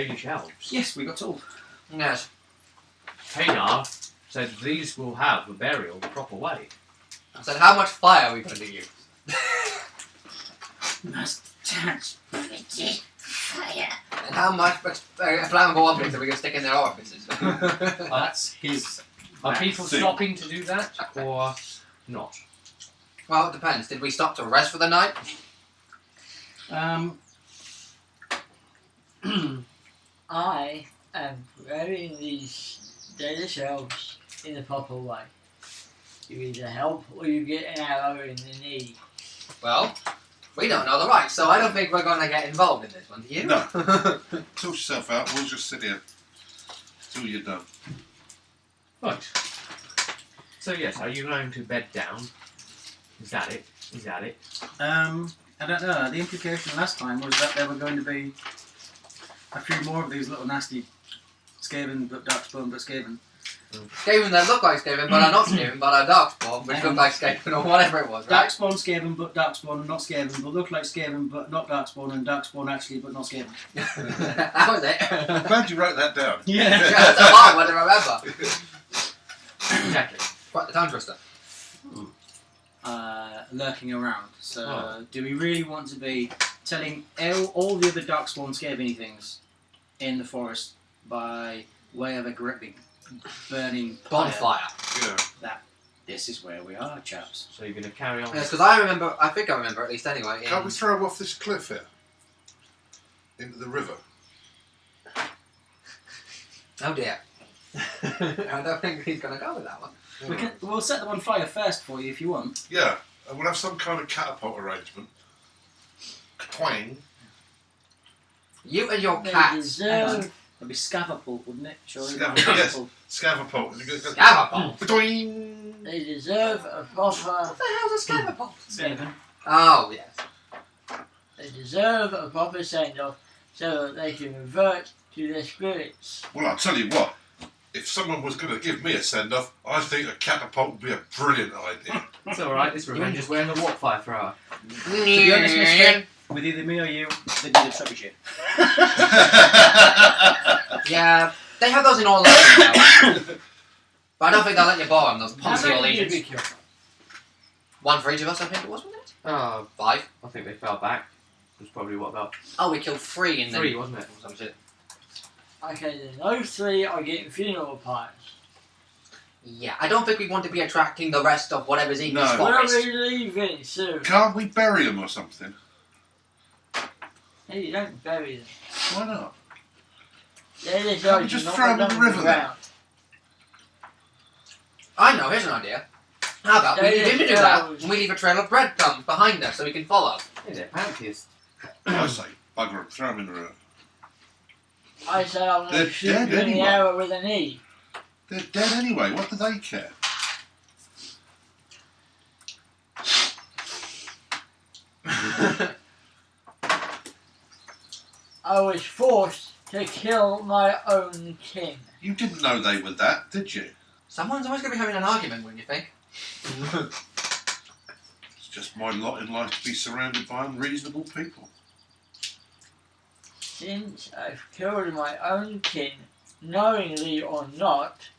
Danish elves. Yes, we got told. Yes. Hagar said these will have a burial the proper way. I said, how much fire are we going to use? Must touch pretty fire. And how much flammable objects are we going to stick in their orifices? That's his. Are people stopping to do that or not? Well, it depends. Did we stop to rest for the night? I am burying these Danish elves in the proper way. You either help or you get an arrow in the knee. Well, we don't know the right, so I don't think we're going to get involved in this one. Do you? No. Sort yourself out. We'll just sit here till you're done. Right. So yes, are you going to bed down? Is that it? Is that it? I don't know. The implication last time was that there were going to be a few more of these little nasty Skaven, but Darkspawn, but Skaven. Skaven that look like Skaven, but are not Skaven, but are Darkspawn, which look like Skaven, or whatever it was, right? Darkspawn, Skaven, but Darkspawn, not Skaven, but look like Skaven, but not Darkspawn, and Darkspawn actually, but not Skaven. That was it. I'm glad you wrote that down. Yeah. That's a hard one to remember. Exactly. Quite the tongue twister. Lurking around. So, do we really want to be telling all the other Darkspawn Skaven things in the forest by way of a great big burning Bonfire. Yeah. that this is where we are, chaps? So you're going to carry on? Yes, because I think I remember at least anyway. Can't we throw him off this cliff here? Into the river? Oh dear. I don't think he's going to go with that one. We'll set them on fire first for you if you want. Yeah, and we'll have some kind of catapult arrangement. Twang. You and your They cats. deserve It'd be scavapult, wouldn't it? Surely. Yes. Scavapult. Scavapult. Boing. They deserve a proper. What the hell's a scavapult? Skaven. Oh, yes. They deserve a proper send off so that they can revert to their spirits. Well, I'll tell you what. If someone was going to give me a send-off, I think a catapult would be a brilliant idea. It's alright, this revenge is wearing the walk fire thrower. To be honest, mister, with either me or you, they'd be the trebuchet. Yeah, they have those in all languages now. But I don't think they'll let you borrow them, those Ponzi How many did we legions. kill? One for each of us, I think it was, wasn't it? Oh, 5. I think they fell back. It was probably what, about Oh, we killed 3 in 3, wasn't it? some shit. Okay, then those 3 are getting funeral pyres. Yeah, I don't think we want to be attracting the rest of whatever's in No. this Where are forest. we leaving soon? Can't we bury them or something? Hey, you don't bury them. Why not? They're the Can't we just throw them in the river then? I know, here's an idea. How about we They leave him to do just that, goes. and we leave a trail of breadcrumbs behind us so we can follow? Yeah, they're pantheist. I say, bugger them, throw them in the river. I said I'm going They're to shoot dead you in the anyway. arrow with a knee. They're dead anyway, what do they care? I was forced to kill my own kin. You didn't know they were that, did you? Someone's always going to be having an argument, wouldn't you think? It's just my lot in life to be surrounded by unreasonable people. Since I've killed my own kin, knowingly or not,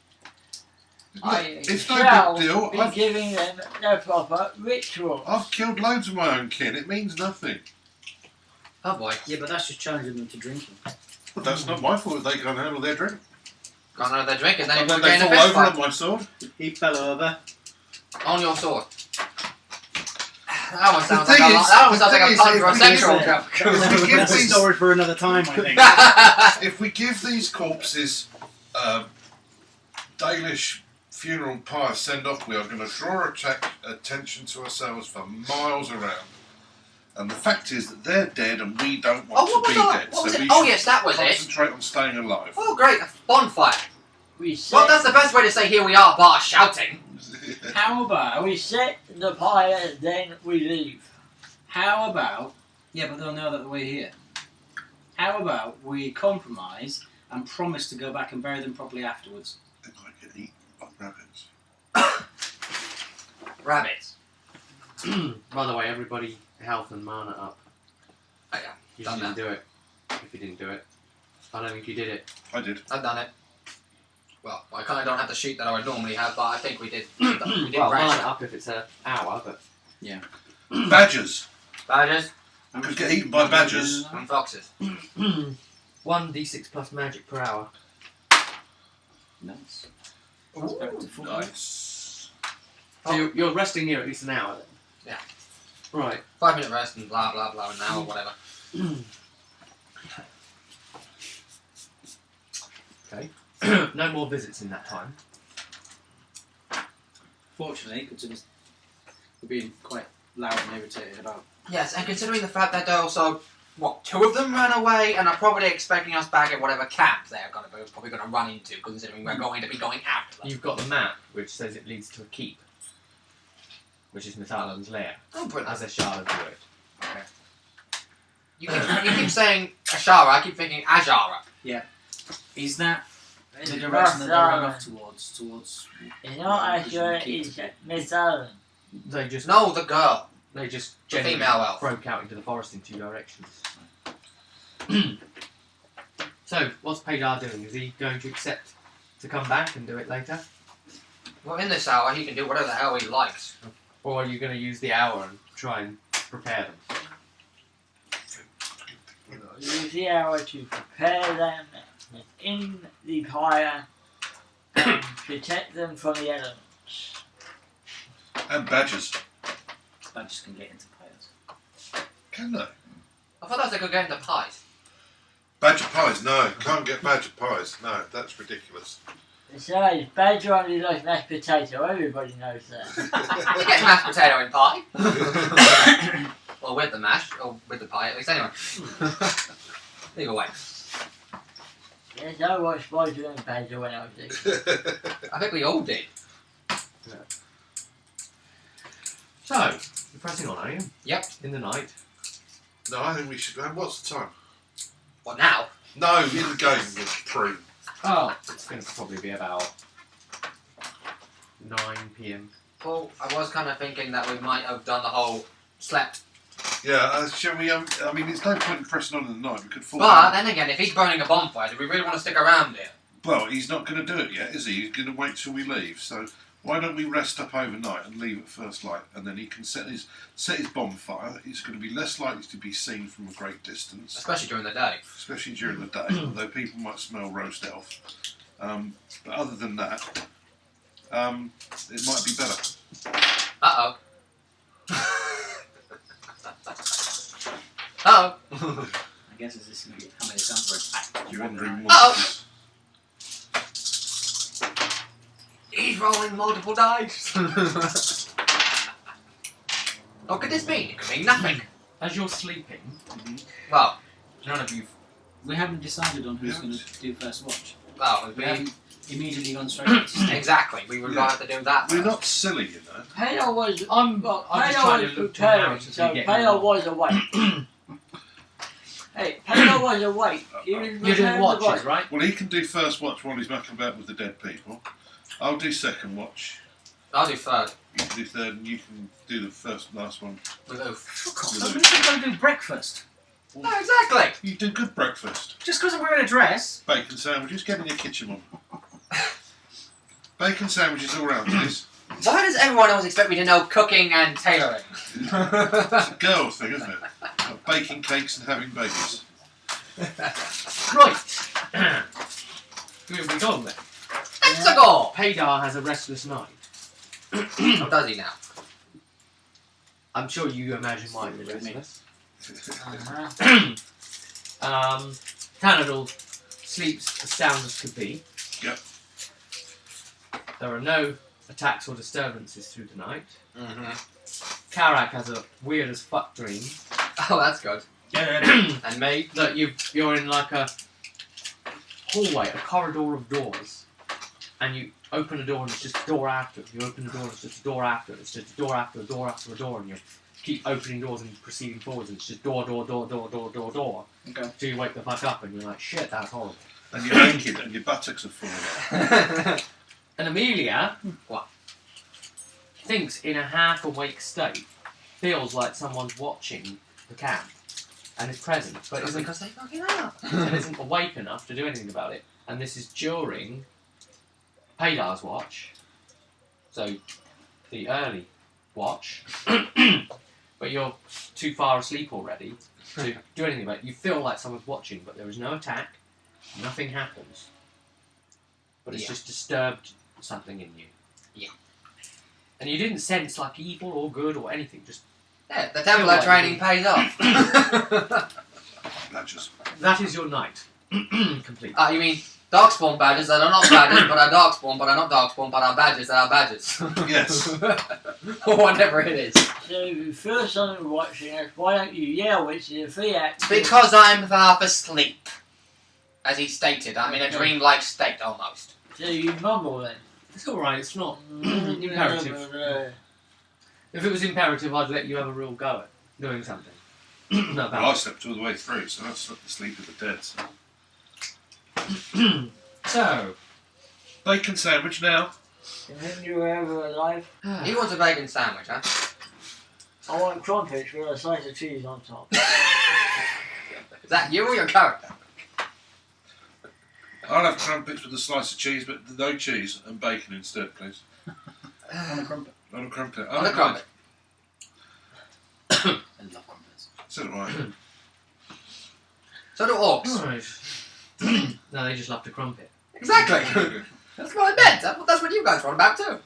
I It's no shall big deal. be giving them their proper ritual. I've killed loads of my own kin, it means nothing. Oh boy. Yeah, but that's just challenging them to drinking. But that's not my fault if they can't handle their drink. Gone out of their drink and then And we're then they getting a fall fist over on fight. my sword. He fell over. On your sword. That one sounds The like a thing lot. is- That one the sounds like thing a is, pun if for a we sexual give- joke. If we give That's a these, story for another time, I think. if we give these corpses Danish funeral pyre send off, we are going to draw attention to ourselves for miles around. And the fact is that they're dead and we don't Oh, want what to was be that? dead. What was so it? we Oh, should yes, that was it. concentrate on staying alive. Oh great, a bonfire. We set, Well, that's the best way to say here we are, bar shouting. How about... we set the pyre, then we leave. How about... Yeah, but they'll know that we're here. How about we compromise and promise to go back and bury them properly afterwards? They might get eaten by rabbits. Rabbits. By the way, everybody, health and mana up. Oh, yeah. You Done didn't do it. If you didn't do it. I don't think you did it. I did. I've done it. Well, I kind of don't have the sheet that I would normally have, but I think we did. We did Well, rest. line it up if it's an hour, but Badgers. Badgers Could get eaten by badgers. and foxes. 1d6 plus magic per hour. Nice. Nice. So you're resting here at least an hour then? Yeah. Right. 5-minute rest and blah blah blah, an hour, whatever. Okay. No more visits in that time. Fortunately, because we're being quite loud and irritated about. Yes, and considering the fact that also, what, 2 of them ran away and are probably expecting us back at whatever camp they're probably going to run into, considering we're going to be going after them. You've got the map, which says it leads to a keep, which is Mithalan's lair, Oh, brilliant. as a shard of druid. Okay. You keep saying Ashara, I keep thinking Ajara. Is that the It's direction that they run off Mithalan. towards? It's not accurate, it's Mithalan. They just No, the girl. they just The generally female elf. broke out into the forest in 2 directions. So, what's Paydar doing? Is he going to accept to come back and do it later? Well, in this hour, he can do whatever the hell he likes. Or are you going to use the hour and try and prepare them? Use the hour to prepare them in the pyre and protect them from the elements. And badgers. Badgers can get into players. Can they? I thought that they could get into pies. Badger pies? No, can't get badger pies. No, that's ridiculous. Besides, Badger only likes mashed potato, everybody knows that. You get mashed potato in pie. Or with the mash, or with the pie at least. Anyway. Either way. Yes, I watched Badger and Badger when I was a kid. I think we all did. So, you're pressing on, are you? Yep. In the night. No, I think we should. What's the time? What now? No, in the game was pre. Oh, it's going to probably be about 9 p.m. Well, I was kind of thinking that we might have done the whole slept. Yeah, shall we? I mean, it's no point in pressing on in the night. We could fall. But then again, if he's burning a bonfire, do we really want to stick around here? Well, he's not going to do it yet, is he? He's going to wait till we leave. So why don't we rest up overnight and leave at first light, and then he can set his bonfire. He's going to be less likely to be seen from a great distance, Especially during the day. especially during the day. Although people might smell roast elf. But other than that, it might be better. Uh-oh. Uh-oh. I guess is this going to be how many times for attack? You're wondering Uh-oh. what? He's rolling multiple dice. What could this mean? It could mean nothing. As you're sleeping, Well, none of you. We haven't decided on who's Yeah. going to do first watch. Well, We haven't immediately gone straight into sleep. exactly. We would Yeah. have to do that. We're first. not silly, you know. Paydar was, I'm well, just Paydar trying was to look to preparing, narratively so get Paydar more. was awake. Hey, Paydar was awake. He was You're doing preparing the watches, watch. right? Well, he can do first watch while he's mucking about with the dead people. I'll do second watch. I'll do third. You can do third, and you can do the last one. With Oof. I'm going to go do breakfast. No, exactly. You do good breakfast. Just because I'm wearing a dress. Bacon sandwiches. Get in your kitchen, Mum. Bacon sandwiches all round, please. Why does everyone else expect me to know cooking and tailoring? It's a girl thing, isn't it? Like baking cakes and having babies. Right. Who have we gone then? Let's go! Paydar has a restless night. Or does he now? I'm sure you imagine mine is With me. restless. Uh-huh. Tanadal sleeps as sound as could be. Yep. There are no attacks or disturbances through the night. Mm-hmm. Karak has a weird as fuck dream. Oh, that's good. Yeah. And me? That you're in like a hallway, a corridor of doors, and you open a door and it's just a door after it. You open the door and it's just a door after it. It's just a door after a door after a door, and you keep opening doors and proceeding forwards, and it's just door. Okay. Till you wake the fuck up and you're like, shit, that's horrible. And you're naked and your buttocks are falling out. And Amelia What? thinks in a half awake state, feels like someone's watching the camp, and it's present, but That's isn't, because they fucking are. and isn't awake enough to do anything about it. And this is during Padar's watch, so the early watch, but you're too far asleep already to do anything about it. You feel like someone's watching, but there is no attack, nothing happens. But it's just disturbed something in you. Yeah. And you didn't sense like evil or good or anything, just Yeah, the Templar training pays off. Badgers. that is your night. Complete. You mean Darkspawn badges that are not badges, but are Darkspawn, but are not Darkspawn, but are badges that are badges. Yes. Or whatever it is. So if you feel someone watching us, why don't you yell, which is a free act? Because I'm half asleep. As he stated, I'm in a dreamlike state almost. So you mumble then. It's alright, it's not imperative. If it was imperative, I'd let you have a real go at doing something. No, Well, I about slept all the way through, so that's not the sleep of the dead. So. So, Bacon sandwich now. Continue wherever alive. He wants a bacon sandwich, huh? I want crumpets with a slice of cheese on top. Is that you or your character? I'll have crumpets with a slice of cheese, but no cheese and bacon instead, please. On a crumpet. On a crumpet. On a crumpet. I love crumpets. Said it right. So do orcs. right. No, they just love to crumpet. Exactly. That's what I meant. That's what you guys were on about too.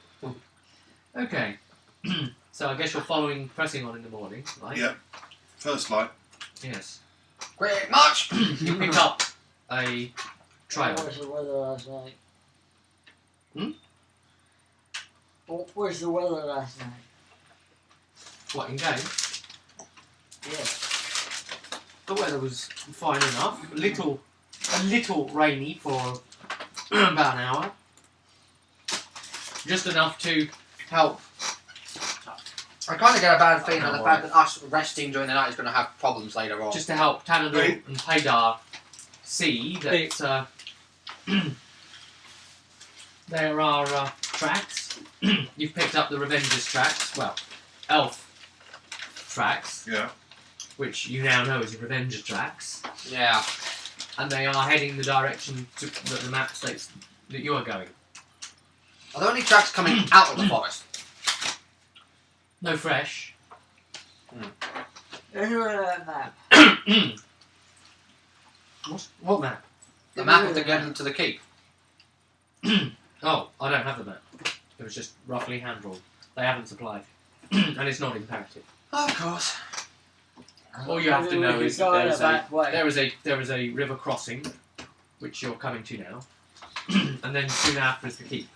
Okay. So I guess you're pressing on in the morning, right? Yeah. First light. Yes. Quick march! You pick up a trail. What was the weather last night? Hmm? What was the weather last night? What, in game? Yeah. The weather was fine enough. A little rainy for about an hour. Just enough to help. I kind of get a bad feeling on the fact that us resting during the night is going to have problems later on. Just to help Tanador and Padar see that there are tracks. You've picked up the Revengers tracks. Well, elf tracks. Yeah. Which you now know is the Revenger tracks. Yeah. And they are heading the direction that the map states that you are going. Are there any tracks coming out of the forest? No fresh. There's a map. What map? The map of the getting to the keep. Oh, I don't have the map. It was just roughly hand-drawn. They haven't supplied. And it's not imperative. Of course. All you have to know is Go that in the back way. there is a river crossing, which you're coming to now. And then soon after is the keep.